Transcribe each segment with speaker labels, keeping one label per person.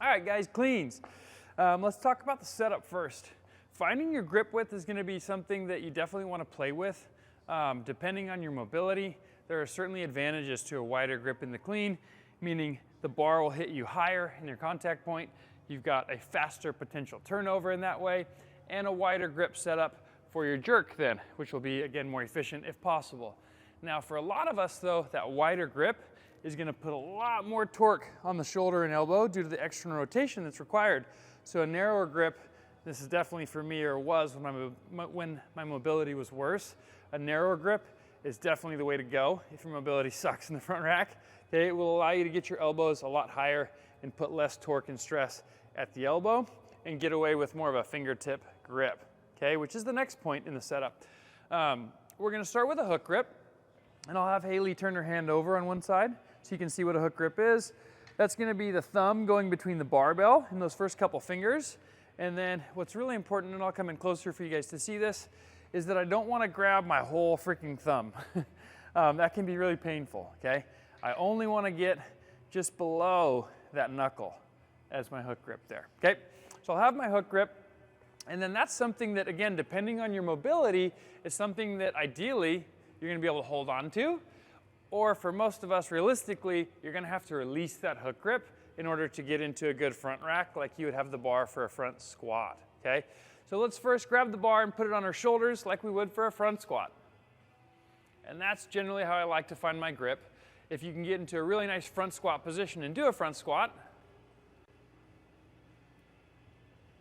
Speaker 1: All right, guys, cleans. Let's talk about the setup first. Finding your grip width is going to be something that you definitely want to play with. Depending on your mobility, there are certainly advantages to a wider grip in the clean, meaning the bar will hit you higher in your contact point. You've got a faster potential turnover in that way, and a wider grip setup for your jerk then, which will be, again, more efficient if possible. Now, for a lot of us, though, that wider grip is going to put a lot more torque on the shoulder and elbow due to the external rotation that's required. So a narrower grip, this is definitely for me, or was when my mobility was worse, a narrower grip is definitely the way to go if your mobility sucks in the front rack. Okay, it will allow you to get your elbows a lot higher and put less torque and stress at the elbow and get away with more of a fingertip grip, okay, which is the next point in the setup. We're going to start with a hook grip, and I'll have Haley turn her hand over on one side so you can see what a hook grip is. That's going to be the thumb going between the barbell and those first couple fingers. And then what's really important, and I'll come in closer for you guys to see this, is that I don't want to grab my whole freaking thumb. That can be really painful, okay? I only want to get just below that knuckle as my hook grip there, okay? So I'll have my hook grip, and then that's something that, again, depending on your mobility, is something that ideally you're going to be able to hold on to, or for most of us, realistically, you're going to have to release that hook grip in order to get into a good front rack like you would have the bar for a front squat, okay? So let's first grab the bar and put it on our shoulders like we would for a front squat. And that's generally how I like to find my grip. If you can get into a really nice front squat position and do a front squat,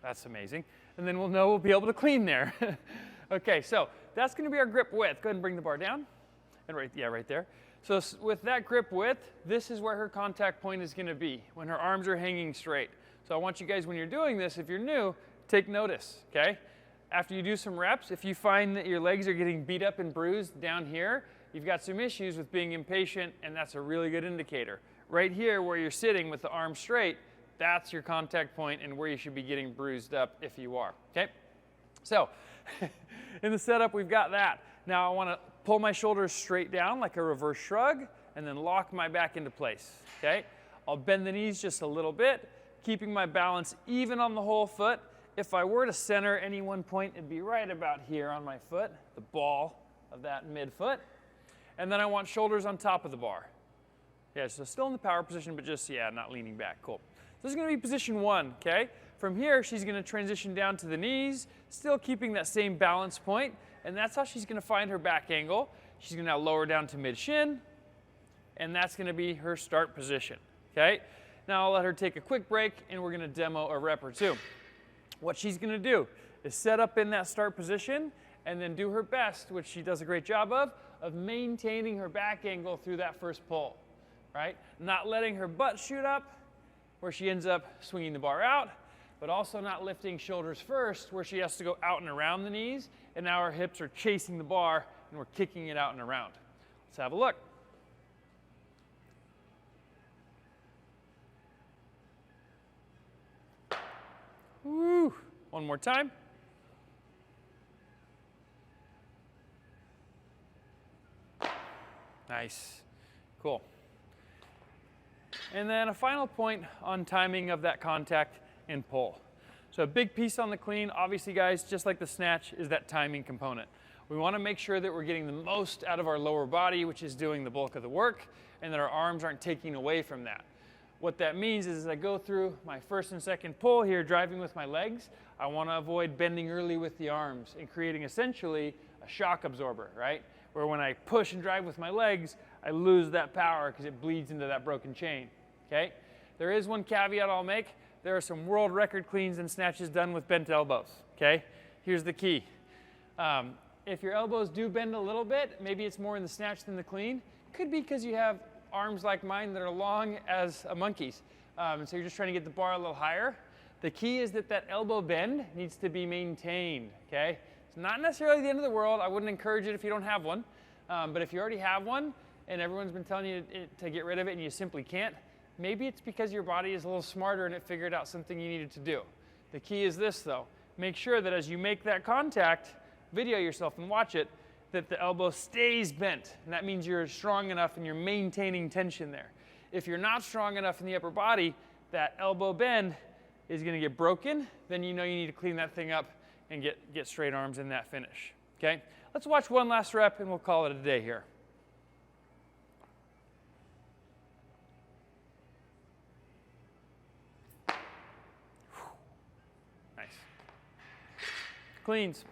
Speaker 1: that's amazing. And then we'll know we'll be able to clean there. Okay, so that's going to be our grip width. Go ahead and bring the bar down. And right there. So with that grip width, this is where her contact point is going to be when her arms are hanging straight. So I want you guys, when you're doing this, if you're new, take notice, okay? After you do some reps, if you find that your legs are getting beat up and bruised down here, you've got some issues with being impatient, and that's a really good indicator. Right here where you're sitting with the arms straight, that's your contact point and where you should be getting bruised up if you are, okay? So in the setup, we've got that. Now I want to pull my shoulders straight down like a reverse shrug and then lock my back into place, okay? I'll bend the knees just a little bit, keeping my balance even on the whole foot. If I were to center any one point, it'd be right about here on my foot, the ball of that midfoot. And then I want shoulders on top of the bar. Yeah, so still in the power position, but just, yeah, not leaning back. Cool. So this is going to be position one, okay? From here, she's going to transition down to the knees, still keeping that same balance point, and that's how she's going to find her back angle. She's going to now lower down to mid-shin, and that's going to be her start position, okay? Now I'll let her take a quick break, and we're going to demo a rep or two. What she's going to do is set up in that start position and then do her best, which she does a great job of maintaining her back angle through that first pull, right? Not letting her butt shoot up where she ends up swinging the bar out, but also not lifting shoulders first where she has to go out and around the knees, and now her hips are chasing the bar and we're kicking it out and around. Let's have a look. Woo! One more time. Nice. Cool. And then a final point on timing of that contact and pull. So a big piece on the clean, obviously guys, just like the snatch, is that timing component. We want to make sure that we're getting the most out of our lower body, which is doing the bulk of the work, and that our arms aren't taking away from that. What that means is as I go through my first and second pull here, driving with my legs, I want to avoid bending early with the arms and creating essentially a shock absorber, right? Where when I push and drive with my legs, I lose that power because it bleeds into that broken chain, okay? There is one caveat I'll make. There are some world record cleans and snatches done with bent elbows, okay? Here's the key. If your elbows do bend a little bit, maybe it's more in the snatch than the clean. Could be because you have arms like mine that are long as a monkey's. And so you're just trying to get the bar a little higher. The key is that that elbow bend needs to be maintained, okay? It's not necessarily the end of the world. I wouldn't encourage it if you don't have one. But if you already have one and everyone's been telling you to get rid of it and you simply can't, maybe it's because your body is a little smarter and it figured out something you needed to do. The key is this though. Make sure that as you make that contact, video yourself and watch it, that the elbow stays bent. And that means you're strong enough and you're maintaining tension there. If you're not strong enough in the upper body, that elbow bend is going to get broken, then you know you need to clean that thing up and get straight arms in that finish. Okay? Let's watch one last rep and we'll call it a day here. Nice. Cleans.